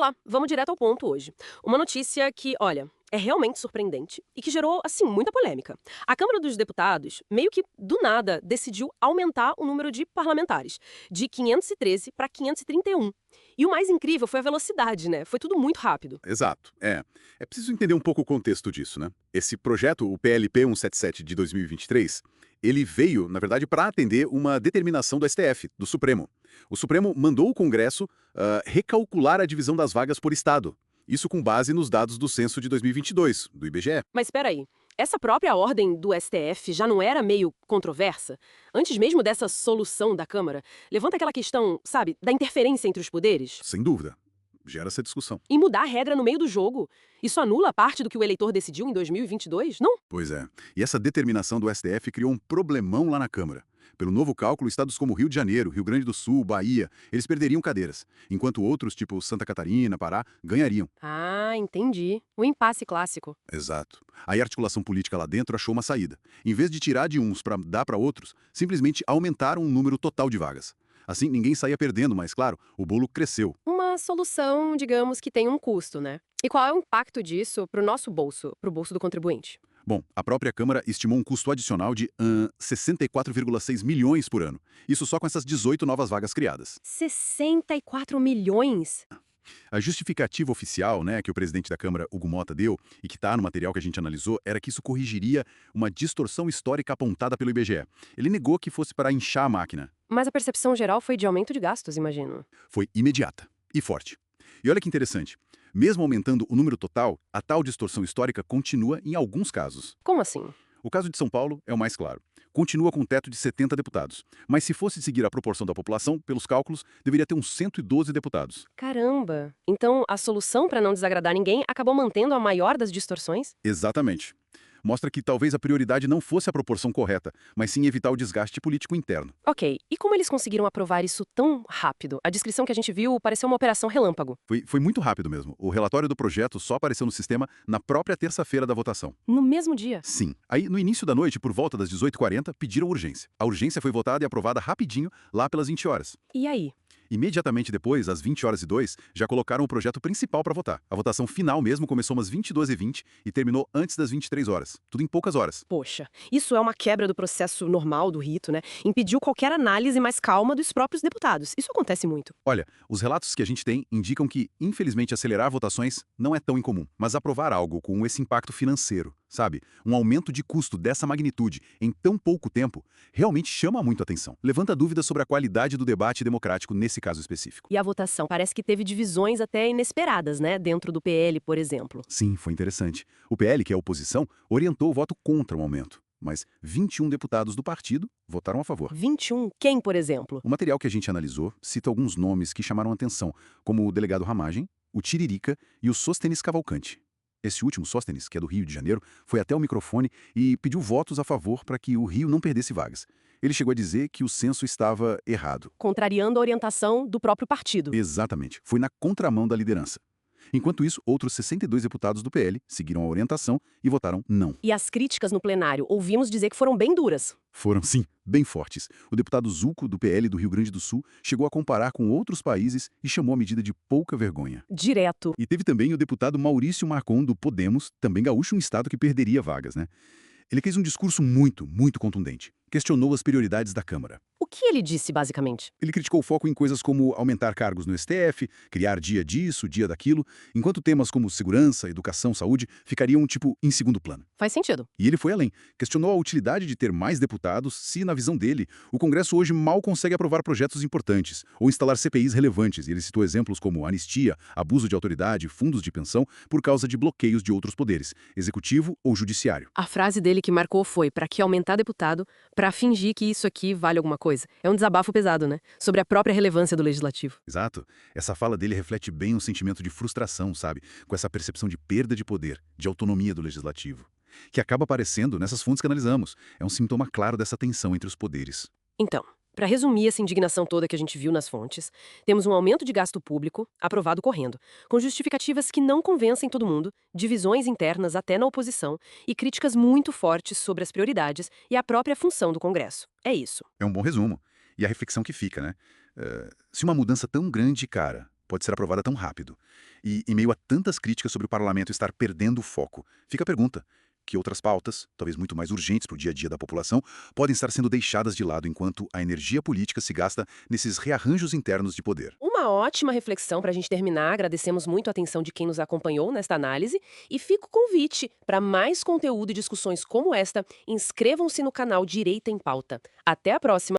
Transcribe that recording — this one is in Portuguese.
lá, vamos direto ao ponto hoje. Uma notícia que, olha, é realmente surpreendente e que gerou, assim, muita polêmica. A Câmara dos Deputados, meio que do nada, decidiu aumentar o número de parlamentares, de 513 para 531. E o mais incrível foi a velocidade, né? Foi tudo muito rápido. Exato. É preciso entender um pouco o contexto disso, né? Esse projeto, o PLP 177 de 2023, ele veio, na verdade, para atender uma determinação do STF, do Supremo. O Supremo mandou o Congresso recalcular a divisão das vagas por estado. Isso com base nos dados do censo de 2022, do IBGE. Mas espera aí, essa própria ordem do STF já não era meio controversa? Antes mesmo dessa solução da Câmara, levanta aquela questão, sabe, da interferência entre os poderes? Sem dúvida. Gera essa discussão. E mudar a regra no meio do jogo? Isso anula parte do que o eleitor decidiu em 2022? Não? Pois é. E essa determinação do STF criou um problemão lá na Câmara. Pelo novo cálculo, estados como Rio de Janeiro, Rio Grande do Sul, Bahia, eles perderiam cadeiras, enquanto outros, tipo Santa Catarina, Pará, ganhariam. Ah, entendi. O impasse clássico. Exato. Aí a articulação política lá dentro achou uma saída. Em vez de tirar de uns para dar para outros, simplesmente aumentaram o número total de vagas. Assim, ninguém saía perdendo, mas, claro, o bolo cresceu. Uma solução, digamos, que tem um custo, né? E qual é o impacto disso pro nosso bolso, pro bolso do contribuinte? Bom, a própria Câmara estimou um custo adicional de 64,6 milhões por ano. Isso só com essas 18 novas vagas criadas. 64 milhões? A justificativa oficial, né, que o presidente da Câmara, Hugo Mota, deu, e que está no material que a gente analisou, era que isso corrigiria uma distorção histórica apontada pelo IBGE. Ele negou que fosse para inchar a máquina. Mas a percepção geral foi de aumento de gastos, imagino. Foi imediata e forte. E olha que interessante. Mesmo aumentando o número total, a tal distorção histórica continua em alguns casos. Como assim? O caso de São Paulo é o mais claro. Continua com um teto de 70 deputados. Mas se fosse seguir a proporção da população, pelos cálculos, deveria ter uns 112 deputados. Caramba! Então, a solução para não desagradar ninguém acabou mantendo a maior das distorções? Exatamente. Mostra que talvez a prioridade não fosse a proporção correta, mas sim evitar o desgaste político interno. Ok, e como eles conseguiram aprovar isso tão rápido? A descrição que a gente viu pareceu uma operação relâmpago. Foi muito rápido mesmo. O relatório do projeto só apareceu no sistema na própria terça-feira da votação. No mesmo dia? Sim. Aí, no início da noite, por volta das 18h40, pediram urgência. A urgência foi votada e aprovada rapidinho, lá pelas 20 horas. E aí? Imediatamente depois, às 20h02, já colocaram o projeto principal para votar. A votação final mesmo começou umas 22h20 e terminou antes das 23 horas. Tudo em poucas horas. Poxa, isso é uma quebra do processo normal do rito, né? Impediu qualquer análise mais calma dos próprios deputados. Isso acontece muito. Olha, os relatos que a gente tem indicam que, infelizmente, acelerar votações não é tão incomum. Mas aprovar algo com esse impacto financeiro, sabe? Um aumento de custo dessa magnitude em tão pouco tempo, realmente chama muito atenção. Levanta dúvidas sobre a qualidade do debate democrático nesse caso específico. E a votação parece que teve divisões até inesperadas, né? Dentro do PL, por exemplo. Sim, foi interessante. O PL, que é a oposição, orientou o voto contra o aumento. Mas 21 deputados do partido votaram a favor. 21? Quem, por exemplo? O material que a gente analisou cita alguns nomes que chamaram atenção, como o delegado Ramagem, o Tiririca e o Sóstenes Cavalcante. Esse último, Sóstenes, que é do Rio de Janeiro, foi até o microfone e pediu votos a favor para que o Rio não perdesse vagas. Ele chegou a dizer que o censo estava errado. Contrariando a orientação do próprio partido. Exatamente. Foi na contramão da liderança. Enquanto isso, outros 62 deputados do PL seguiram a orientação e votaram não. E as críticas no plenário, ouvimos dizer que foram bem duras. Foram, sim, bem fortes. O deputado Zucco, do PL do Rio Grande do Sul, chegou a comparar com outros países e chamou a medida de pouca vergonha. Direto. E teve também o deputado Maurício Marcon, do Podemos, também gaúcho, um estado que perderia vagas, né? Ele fez um discurso muito contundente. Questionou as prioridades da Câmara. O que ele disse, basicamente? Ele criticou o foco em coisas como aumentar cargos no STF, criar dia disso, dia daquilo, enquanto temas como segurança, educação, saúde ficariam, em segundo plano. Faz sentido. E ele foi além. Questionou a utilidade de ter mais deputados se, na visão dele, o Congresso hoje mal consegue aprovar projetos importantes ou instalar CPIs relevantes. E ele citou exemplos como anistia, abuso de autoridade, fundos de pensão, por causa de bloqueios de outros poderes, executivo ou judiciário. A frase dele que marcou foi: pra que aumentar deputado, pra fingir que isso aqui vale alguma coisa. É um desabafo pesado, né? Sobre a própria relevância do legislativo. Exato. Essa fala dele reflete bem um sentimento de frustração, sabe? Com essa percepção de perda de poder, de autonomia do legislativo. Que acaba aparecendo nessas fontes que analisamos. É um sintoma claro dessa tensão entre os poderes. Então, para resumir essa indignação toda que a gente viu nas fontes, temos um aumento de gasto público, aprovado correndo, com justificativas que não convencem todo mundo, divisões internas até na oposição e críticas muito fortes sobre as prioridades e a própria função do Congresso. É isso. É um bom resumo. E a reflexão que fica, né? Se uma mudança tão grande, cara, pode ser aprovada tão rápido? E, em meio a tantas críticas sobre o parlamento estar perdendo o foco, fica a pergunta: que outras pautas, talvez muito mais urgentes para o dia a dia da população, podem estar sendo deixadas de lado enquanto a energia política se gasta nesses rearranjos internos de poder? Uma ótima reflexão para a gente terminar. Agradecemos muito a atenção de quem nos acompanhou nesta análise e fica o convite para mais conteúdo e discussões como esta. Inscrevam-se no canal Direita em Pauta. Até a próxima!